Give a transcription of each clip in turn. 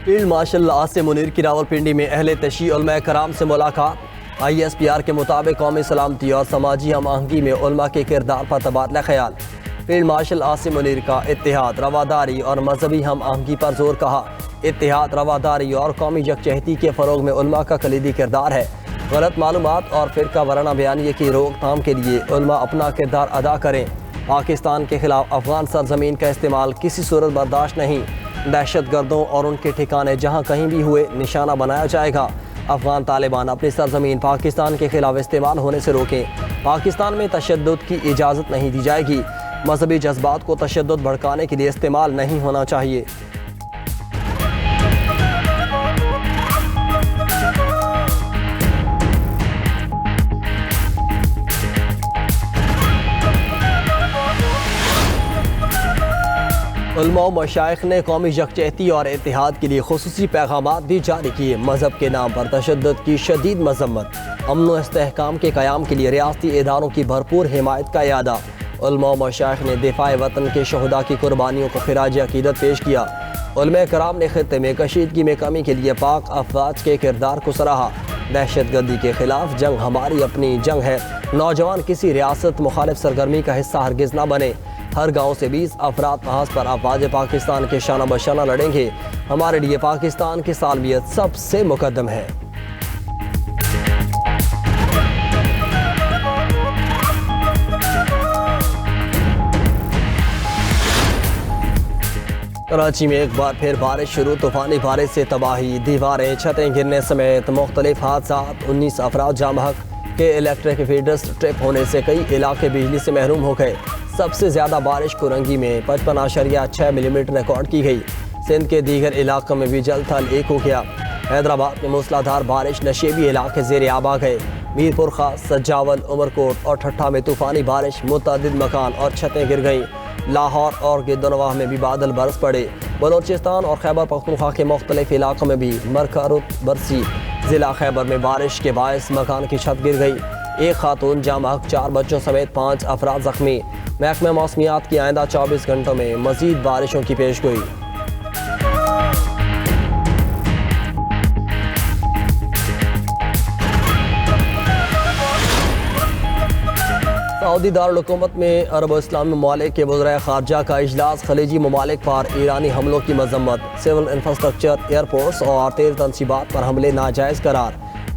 Field marshal Asim Munir کی راولپنڈی میں اہل تشیع علماء کرام سے ملاقات۔ ISPR کے مطابق قومی سلامتی اور سماجی ہم آہنگی میں علماء کے کردار پر تبادلہ خیال۔ فیلڈ مارشل عاصم منیر کا اتحاد، رواداری اور مذہبی ہم آہنگی پر زور کہا۔ اتحاد، رواداری اور قومی یکجہتی کے فروغ میں علماء کا کلیدی کردار ہے۔ غلط معلومات اور فرقہ وارانہ بیانیے کی روک تھام کے لیے علماء اپنا کردار ادا کریں۔ پاکستان کے خلاف افغان سرزمین کا استعمال کسی صورت برداشت نہیں۔ دہشت گردوں اور ان کے ٹھکانے جہاں کہیں بھی ہوئے نشانہ بنایا جائے گا۔ افغان طالبان اپنی سرزمین پاکستان کے خلاف استعمال ہونے سے روکیں۔ پاکستان میں تشدد کی اجازت نہیں دی جائے گی۔ مذہبی جذبات کو تشدد بھڑکانے کے لیے استعمال نہیں ہونا چاہیے۔ علماء و مشائخ نے قومی یکجہتی اور اتحاد کے لیے خصوصی پیغامات بھی جاری کیے۔ مذہب کے نام پر تشدد کی شدید مذمت۔ امن و استحکام کے قیام کے لیے ریاستی اداروں کی بھرپور حمایت کا اعادہ۔ علماء و مشائخ نے دفاع وطن کے شہداء کی قربانیوں کو خراج عقیدت پیش کیا۔ علماء کرام نے خطے میں کشیدگی میں کمی کے لیے پاک افواج کے کردار کو سراہا۔ دہشت گردی کے خلاف جنگ ہماری اپنی جنگ ہے۔ نوجوان کسی ریاست مخالف سرگرمی کا حصہ ہرگز نہ بنے۔ ہر گاؤں سے 20 افراد محاذ پر افواج پاکستان کے شانہ بشانہ لڑیں گے۔ ہمارے لیے پاکستان کی سالمیت سب سے مقدم ہے۔ کراچی میں ایک بار پھر بارش شروع، طوفانی بارش سے تباہی، دیواریں چھتیں گرنے سمیت مختلف حادثات۔ 19 افراد جاں بحق کے الیکٹرک فیڈرز ٹرپ ہونے سے کئی علاقے بجلی سے محروم ہو گئے۔ سب سے زیادہ بارش کرنگی میں 55.6 ملی میٹر ریکارڈ کی گئی۔ سندھ کے دیگر علاقوں میں بھی جل تھل ایک ہو گیا۔ حیدرآباد میں موسلادھار بارش، نشیبی علاقے زیر آب آ گئے۔ میرپور خاص، سجاول، عمرکوٹ اور ٹھٹھہ میں طوفانی بارش، متعدد مکان اور چھتیں گر گئیں۔ لاہور اور گردنواہ میں بھی بادل برس پڑے۔ بلوچستان اور خیبر پختونخوا کے مختلف علاقوں میں بھی مرکرت برسی۔ ضلع خیبر میں بارش کے باعث مکان کی چھت گر گئی۔ ایک خاتون جاں بحق، 4 بچوں سمیت 5 افراد زخمی۔ محکمہ موسمیات کی آئندہ 24 گھنٹوں میں مزید بارشوں کی پیش گوئی۔ سعودی دارالحکومت میں عرب و اسلامی ممالک کے وزرائے خارجہ کا اجلاس، خلیجی ممالک پر ایرانی حملوں کی مذمت، سول انفراسٹرکچر، ایئرپورٹس اور تیل تنصیبات پر حملے ناجائز قرار،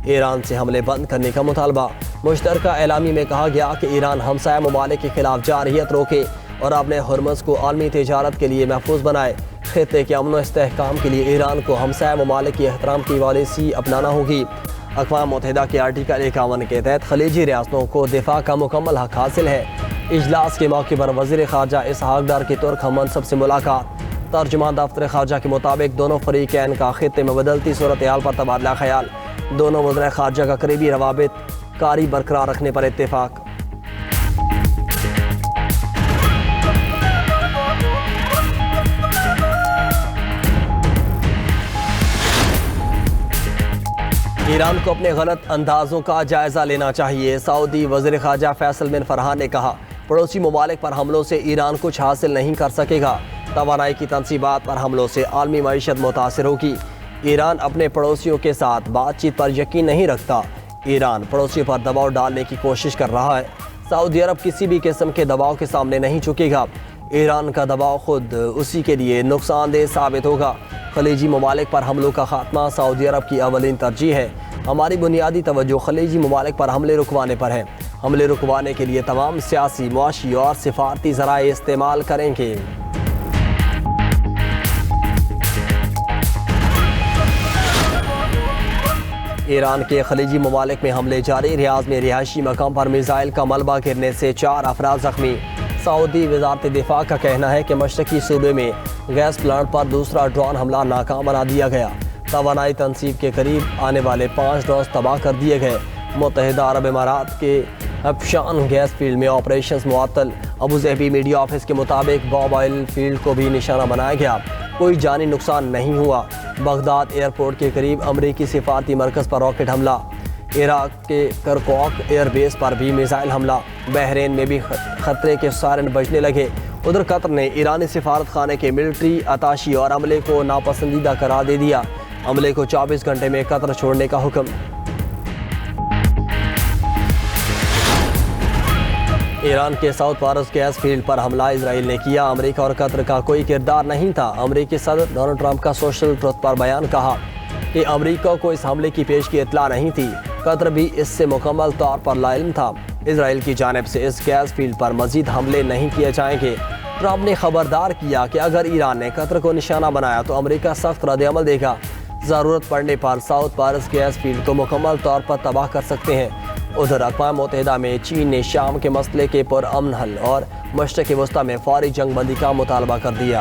ایران سے حملے بند کرنے کا مطالبہ۔ مشترکہ اعلامیے میں کہا گیا کہ ایران ہمسایہ ممالک کے خلاف جارحیت روکے اور اپنے ہرمز کو عالمی تجارت کے لیے محفوظ بنائے۔ خطے کے امن و استحکام کے لیے ایران کو ہمسایہ ممالک کی احترام کی پالیسی اپنانا ہوگی۔ اقوام متحدہ کے آرٹیکل 51 کے تحت خلیجی ریاستوں کو دفاع کا مکمل حق حاصل ہے۔ اجلاس کے موقع پر وزیر خارجہ اسحاق ڈار کی ترک ہم منصب سے ملاقات۔ ترجمان دفتر خارجہ کے مطابق دونوں فریقین کا خطے میں بدلتی صورتحال پر تبادلہ خیال۔ دونوں وزرائے خارجہ کا قریبی روابط کاری برقرار رکھنے پر اتفاق۔ ایران کو اپنے غلط اندازوں کا جائزہ لینا چاہیے، سعودی وزیر خارجہ فیصل بن فرحان نے کہا۔ پڑوسی ممالک پر حملوں سے ایران کچھ حاصل نہیں کر سکے گا۔ توانائی کی تنصیبات پر حملوں سے عالمی معیشت متاثر ہوگی۔ ایران اپنے پڑوسیوں کے ساتھ بات چیت پر یقین نہیں رکھتا۔ ایران پڑوسیوں پر دباؤ ڈالنے کی کوشش کر رہا ہے۔ سعودی عرب کسی بھی قسم کے دباؤ کے سامنے نہیں جھکے گا۔ ایران کا دباؤ خود اسی کے لیے نقصان دہ ثابت ہوگا۔ خلیجی ممالک پر حملوں کا خاتمہ سعودی عرب کی اولین ترجیح ہے۔ ہماری بنیادی توجہ خلیجی ممالک پر حملے رکوانے پر ہے۔ حملے رکوانے کے لیے تمام سیاسی، معاشی اور سفارتی ذرائع استعمال کریں گے۔ ایران کے خلیجی ممالک میں حملے جاری، ریاض میں رہائشی مقام پر میزائل کا ملبہ گرنے سے 4 افراد زخمی۔ سعودی وزارت دفاع کا کہنا ہے کہ مشرقی صوبے میں گیس پلانٹ پر دوسرا ڈرون حملہ ناکام بنا دیا گیا۔ توانائی تنصیب کے قریب آنے والے 5 ڈرونز تباہ کر دیے گئے۔ متحدہ عرب امارات کے ابشان گیس فیلڈ میں آپریشنز معطل۔ ابوظہبی میڈیا آفس کے مطابق باب آئل فیلڈ کو بھی نشانہ بنایا گیا، کوئی جانی نقصان نہیں ہوا۔ بغداد ایئرپورٹ کے قریب امریکی سفارتی مرکز پر راکٹ حملہ۔ عراق کے کرکوک ایئر بیس پر بھی میزائل حملہ۔ بحرین میں بھی خطرے کے سائرن بجنے لگے۔ ادھر قطر نے ایرانی سفارت خانے کے ملٹری اتاشی اور عملے کو ناپسندیدہ قرار دے دیا، عملے کو 24 گھنٹے میں قطر چھوڑنے کا حکم۔ ایران کے ساؤتھ پارس گیس فیلڈ پر حملہ اسرائیل نے کیا، امریکہ اور قطر کا کوئی کردار نہیں تھا۔ امریکی صدر ڈونلڈ ٹرمپ کا سوشل ٹروتھ پر بیان، کہا کہ امریکہ کو اس حملے کی پیشگی اطلاع نہیں تھی، قطر بھی اس سے مکمل طور پر لاعلم تھا۔ اسرائیل کی جانب سے اس گیس فیلڈ پر مزید حملے نہیں کیے جائیں گے۔ ٹرمپ نے خبردار کیا کہ اگر ایران نے قطر کو نشانہ بنایا تو امریکہ سخت رد عمل دے گا، ضرورت پڑنے پر ساؤتھ پارس گیس فیلڈ کو مکمل طور پر تباہ کر سکتے ہیں۔ ادھر اقوام متحدہ میں چین نے شام کے مسئلے کے پرامن حل اور مشرق وسطی میں فوری جنگ بندی کا مطالبہ کر دیا۔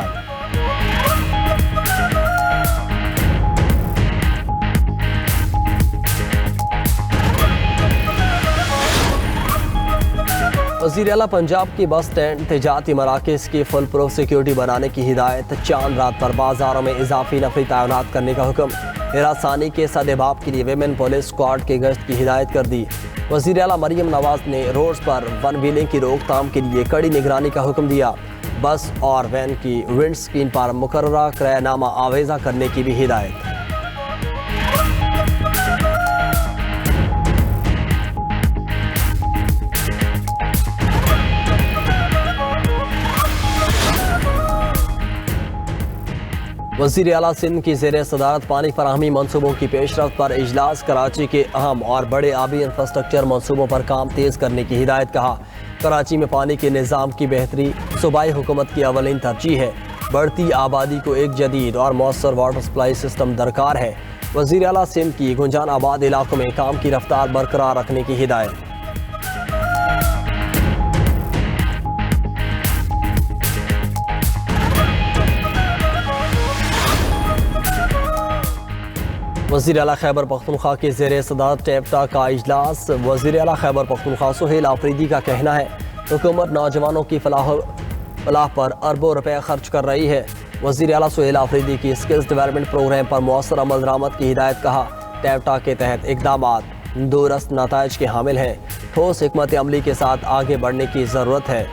وزیر اعلیٰ پنجاب کی بس اسٹینڈ تجارتی مراکز کی فل پروف سیکیورٹی بنانے کی ہدایت، چاند رات پر بازاروں میں اضافی نفری تعینات کرنے کا حکم، ہراسانی کے سدباب کے لیے ویمن پولیس اسکواڈ کی گشت کی ہدایت کر دی۔ وزیر اعلیٰ مریم نواز نے روڈز پر ون ویلنگ کی روک تھام کے لیے کڑی نگرانی کا حکم دیا، بس اور وین کی ونڈ اسکرین پر مقررہ کرایہ نامہ آویزہ کرنے کی بھی ہدایت۔ وزیر اعلیٰ سندھ کی زیر صدارت پانی فراہمی منصوبوں کی پیش رفت پر اجلاس، کراچی کے اہم اور بڑے آبی انفراسٹرکچر منصوبوں پر کام تیز کرنے کی ہدایت، کہا کراچی میں پانی کے نظام کی بہتری صوبائی حکومت کی اولین ترجیح ہے، بڑھتی آبادی کو ایک جدید اور مؤثر واٹر سپلائی سسٹم درکار ہے۔ وزیر اعلیٰ سندھ کی گنجان آباد علاقوں میں کام کی رفتار برقرار رکھنے کی ہدایت۔ وزیر اعلیٰ خیبر پختونخوا کے زیر صدارت ٹیپٹا کا اجلاس، وزیر اعلیٰ خیبر پختونخوا سہیل آفریدی کا کہنا ہے حکومت نوجوانوں کی فلاح پر اربوں روپے خرچ کر رہی ہے۔ وزیر اعلیٰ سہیل آفریدی کی اسکلز ڈیولپمنٹ پروگرام پر مؤثر عمل درآمد کی ہدایت، کہا ٹیپٹا کے تحت اقدامات دورست نتائج کے حامل ہیں، ٹھوس حکمت عملی کے ساتھ آگے بڑھنے کی ضرورت ہے۔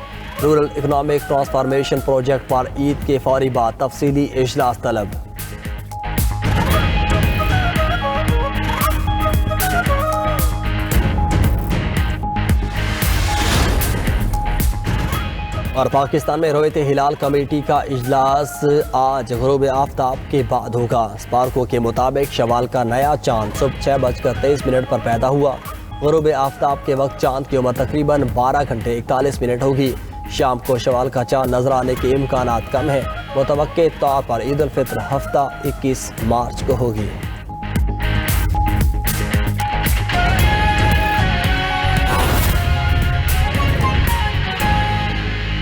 رورل اکنامک ٹرانسفارمیشن پروجیکٹ پر عید کے فوری بعد تفصیلی اجلاس طلب۔ اور پاکستان میں رویت ہلال کمیٹی کا اجلاس آج غروب آفتاب کے بعد ہوگا۔ اسپارکو کے مطابق شوال کا نیا چاند صبح 6:23 پر پیدا ہوا۔ غروب آفتاب کے وقت چاند کی عمر تقریباً 12 گھنٹے 41 منٹ ہوگی۔ شام کو شوال کا چاند نظر آنے کے امکانات کم ہیں، متوقع طور پر عید الفطر ہفتہ 21 مارچ کو ہوگی۔